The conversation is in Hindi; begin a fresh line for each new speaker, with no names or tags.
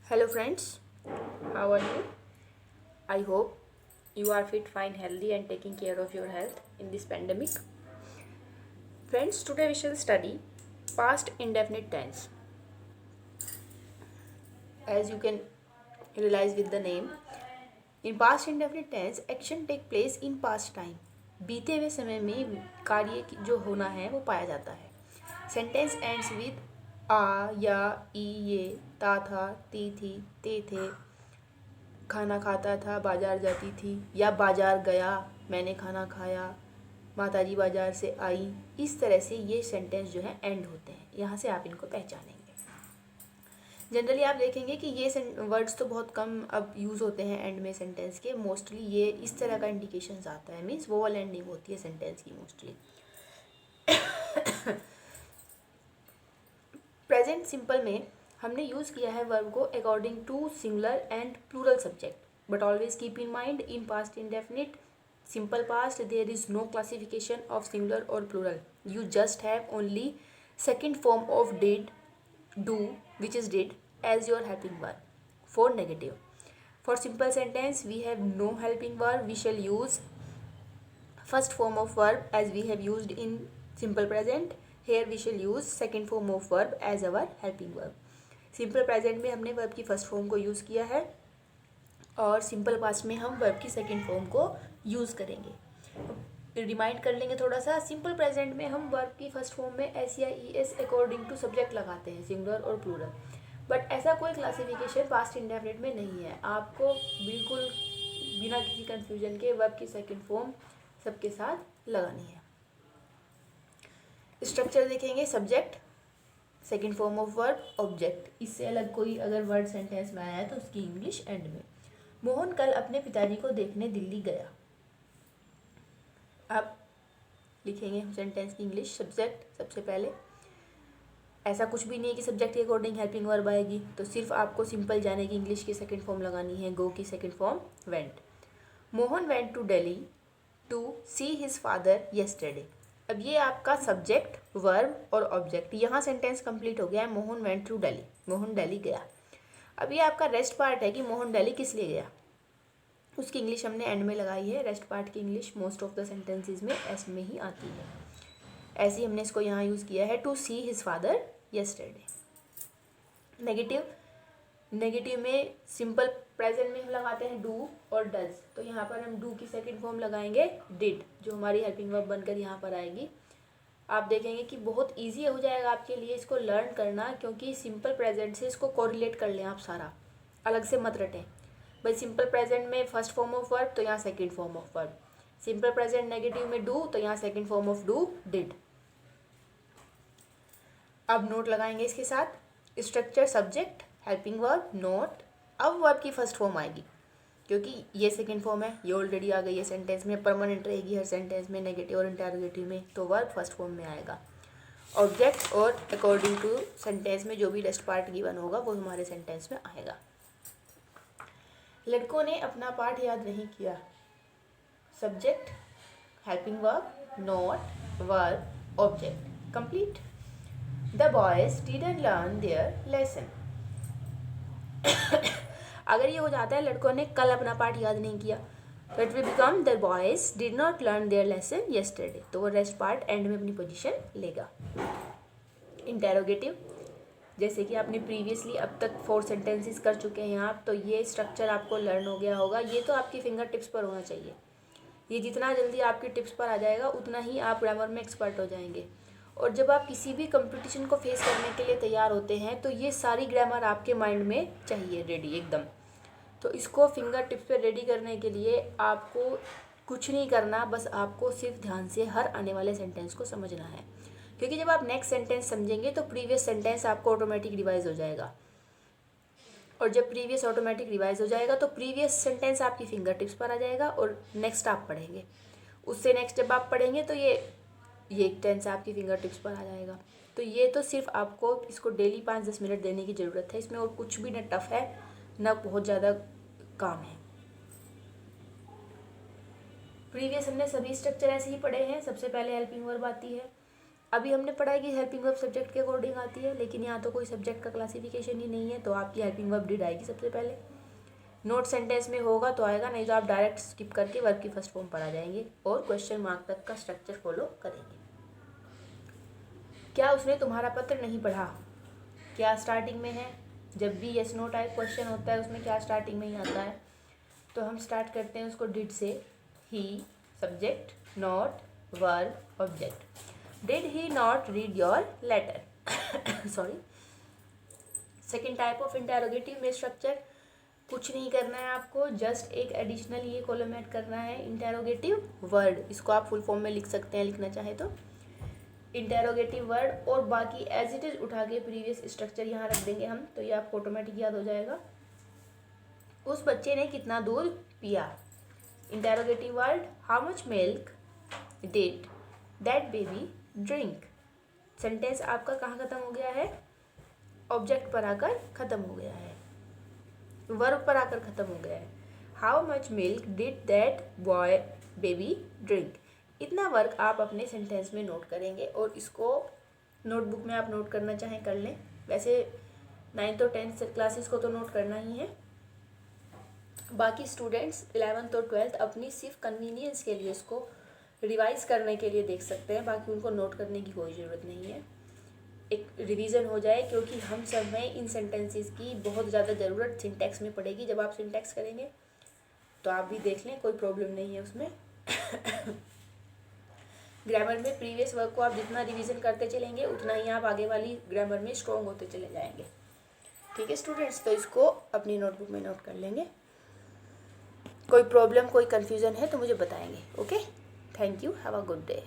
Hello friends, how are you? I hope you are fit, fine, healthy and taking care of your health in this pandemic. Friends, today we shall study past indefinite tense. As you can realize with the name, in past indefinite tense action take place in past time. बीते हुए समय में कार्य जो होना है वो पाया जाता है. सेंटेंस एंड्स विद आ, या, ई, ये, ता था, ती थी, ते थे, खाना खाता था, बाजार जाती थी, या बाजार गया, मैंने खाना खाया, माताजी बाजार से आई. इस तरह से ये सेंटेंस जो है एंड होते हैं. यहाँ से आप इनको पहचानेंगे. जनरली आप देखेंगे कि ये वर्ड्स तो बहुत कम अब यूज़ होते हैं एंड में सेंटेंस के. मोस्टली ये इस तरह का इंडिकेशन आता है, मीन्स वोवल एंडिंग होती है सेंटेंस की मोस्टली. प्रेजेंट सिंपल में हमने यूज़ किया है वर्ब को according to singular and plural subject. But always keep in mind in past indefinite simple past there is no classification of singular or plural. You just have only second form of did, do, which is did, as your helping verb. For negative, for simple sentence we have no helping verb. We shall use first form of verb as we have used in simple present. Here we shall use second form of verb as our helping verb. Simple present में हमने verb की first form को use किया है और सिंपल पास्ट में हम वर्ब की सेकंड फॉर्म को यूज़ करेंगे. रिमाइंड कर लेंगे थोड़ा सा. सिंपल प्रेजेंट में हम वर्ब की फर्स्ट फॉर्म में एस या E S according to subject लगाते हैं, सिंगुलर और प्लूरल. बट ऐसा कोई क्लासिफिकेशन पास्ट इंडेफिनिट में नहीं है. आपको बिल्कुल बिना किसी कन्फ्यूजन के वर्ब की सेकंड फॉर्म सबके साथ लगानी है. स्ट्रक्चर देखेंगे. Subject, second form of verb, object. इससे अलग कोई अगर वर्ड सेंटेंस में आया है तो उसकी इंग्लिश एंड में. मोहन कल अपने पिताजी को देखने दिल्ली गया. अब लिखेंगे सेंटेंस की इंग्लिश. सब्जेक्ट सबसे पहले. ऐसा कुछ भी नहीं है कि सब्जेक्ट के अकॉर्डिंग हेल्पिंग वर्ब आएगी, तो सिर्फ आपको सिंपल जाने की इंग्लिश की सेकंड फॉर्म लगानी है. गो की second form went. Mohan went to Delhi to see his father yesterday. अब ये आपका सब्जेक्ट, वर्ब और ऑब्जेक्ट. यहाँ सेंटेंस कंप्लीट हो गया है. मोहन वेंट टू दिल्ली, मोहन दिल्ली गया. अब ये आपका रेस्ट पार्ट है कि मोहन दिल्ली किस लिए गया. उसकी इंग्लिश हमने एंड में लगाई है. रेस्ट पार्ट की English most of the sentences में एस में ही आती है. ऐसे ही हमने इसको यहाँ यूज़ किया है. To see his father yesterday. Negative, negative में सिंपल प्रेजेंट में हम लगाते हैं डू और डज. तो यहाँ पर हम डू की सेकंड फॉर्म लगाएंगे डिड, जो हमारी हेल्पिंग वर्ब बनकर यहाँ पर आएगी. आप देखेंगे कि बहुत ईजी हो जाएगा आपके लिए इसको लर्न करना, क्योंकि सिंपल प्रेजेंट से इसको कोरिलेट कर लें आप सारा, अलग से मत रटें. भाई सिंपल प्रेजेंट में फर्स्ट फॉर्म ऑफ वर्ब तो यहाँ second form of verb. Simple present negative में डू तो यहाँ second form of do did. अब नोट लगाएंगे इसके साथ. Structure subject, helping verb, note. अब वर्ब की फर्स्ट फॉर्म आएगी, क्योंकि ये सेकंड फॉर्म है, ये ऑलरेडी आ गई है सेंटेंस में, परमानेंट रहेगी हर सेंटेंस में नेगेटिव और इंटरोगेटिव में, तो वर्ब फर्स्ट फॉर्म में आएगा. ऑब्जेक्ट और अकॉर्डिंग टू सेंटेंस में जो भी रेस्ट पार्ट गिवन होगा वो हमारे सेंटेंस में आएगा. लड़कों ने अपना पाठ याद नहीं किया. Subject, helping verb, note, verb, object. Complete. The boys didn't learn their lesson. अगर ये हो जाता है लड़कों ने कल अपना पाठ याद नहीं किया, तो it will become the boys did not learn their lesson yesterday. तो वो रेस्ट पार्ट एंड में अपनी पोजीशन लेगा. इंटेरोगेटिव, जैसे कि आपने प्रीवियसली अब तक 4 सेंटेंसेस कर चुके हैं आप, तो ये स्ट्रक्चर आपको लर्न हो गया होगा. ये तो आपकी फिंगर टिप्स पर होना चाहिए. ये जितना जल्दी आपकी टिप्स पर आ जाएगा उतना ही आप ग्रामर में एक्सपर्ट हो जाएंगे. और जब आप किसी भी कंपटीशन को फेस करने के लिए तैयार होते हैं तो ये सारी ग्रामर आपके माइंड में चाहिए रेडी एकदम. तो इसको फिंगर टिप्स पर रेडी करने के लिए आपको कुछ नहीं करना, बस आपको सिर्फ ध्यान से हर आने वाले सेंटेंस को समझना है, क्योंकि जब आप नेक्स्ट सेंटेंस समझेंगे तो प्रीवियस सेंटेंस आपको ऑटोमेटिक रिवाइज हो जाएगा. और जब प्रीवियस ऑटोमेटिक रिवाइज हो जाएगा तो प्रीवियस सेंटेंस आपकी फिंगर टिप्स पर आ जाएगा और नेक्स्ट आप पढ़ेंगे. उससे नेक्स्ट जब आप पढ़ेंगे तो ये टेंस आपकी फिंगर टिप्स पर आ जाएगा. तो ये तो सिर्फ आपको इसको डेली 5-10 मिनट देने की ज़रूरत है. इसमें और कुछ भी ना टफ है ना बहुत ज़्यादा काम है. प्रीवियस हमने सभी स्ट्रक्चर ऐसे ही पढ़े हैं. सबसे पहले हेल्पिंग वर्ब आती है. अभी हमने पढ़ा है कि हेल्पिंग वर्ब सब्जेक्ट के अकॉर्डिंग आती है, लेकिन यहाँ तो कोई सब्जेक्ट का क्लासिफिकेशन ही नहीं है, तो आपकी हेल्पिंग वर्ब डिड आएगी सबसे पहले। नोट सेंटेंस में होगा तो आएगा, नहीं तो आप डायरेक्ट स्किप करके वर्ब की फर्स्ट फॉर्म पर आ जाएंगे और क्वेश्चन मार्क तक का स्ट्रक्चर फॉलो करेंगे। क्या उसने तुम्हारा पत्र नहीं पढ़ा? क्या स्टार्टिंग में है? जब भी यस नो टाइप क्वेश्चन होता है उसमें क्या स्टार्टिंग में ही आता है, तो हम स्टार्ट करते हैं उसको डिड से। He subject, not verb object. Did he not read your letter? Sorry. Second type of interrogative में स्ट्रक्चर कुछ नहीं करना है आपको, जस्ट एक एडिशनल ये कॉलम ऐड करना है, इंटेरोगेटिव वर्ड। इसको आप फुल फॉर्म में लिख सकते हैं लिखना चाहे तो, इंटेरोगेटिव वर्ड, और बाकी एज इट इज उठा के प्रीवियस स्ट्रक्चर यहाँ रख देंगे हम, तो ये आपको ऑटोमेटिक याद हो जाएगा। उस बच्चे ने कितना दूध पिया? Interrogative word, how much milk did that baby drink? Sentence आपका कहाँ खत्म हो गया है? ऑब्जेक्ट पर आकर खत्म हो गया है, वर्ब पर आकर खत्म हो गया है। How much milk did that boy baby drink? इतना वर्क आप अपने सेंटेंस में नोट करेंगे, और इसको नोटबुक में आप नोट करना चाहें कर लें। वैसे 9th और 10th क्लासेस को तो नोट करना ही है, बाकी स्टूडेंट्स 11th और 12th अपनी सिर्फ कन्वीनियंस के लिए इसको रिवाइज करने के लिए देख सकते हैं, बाकी उनको नोट करने की कोई ज़रूरत नहीं है। एक रिवीजन हो जाए, क्योंकि हम सब में इन सेंटेंसेस की बहुत ज़्यादा ज़रूरत सिंटैक्स में पड़ेगी। जब आप सिंटैक्स करेंगे तो आप भी देख लें, कोई प्रॉब्लम नहीं है उसमें। ग्रामर में प्रीवियस वर्क को आप जितना रिवीजन करते चलेंगे उतना ही आप आगे वाली ग्रामर में स्ट्रॉन्ग होते चले जाएंगे। ठीक है स्टूडेंट्स, तो इसको अपनी नोटबुक में नोट कर लेंगे। कोई प्रॉब्लम कोई कन्फ्यूज़न है तो मुझे बताएंगे। Okay, thank you, have a good day.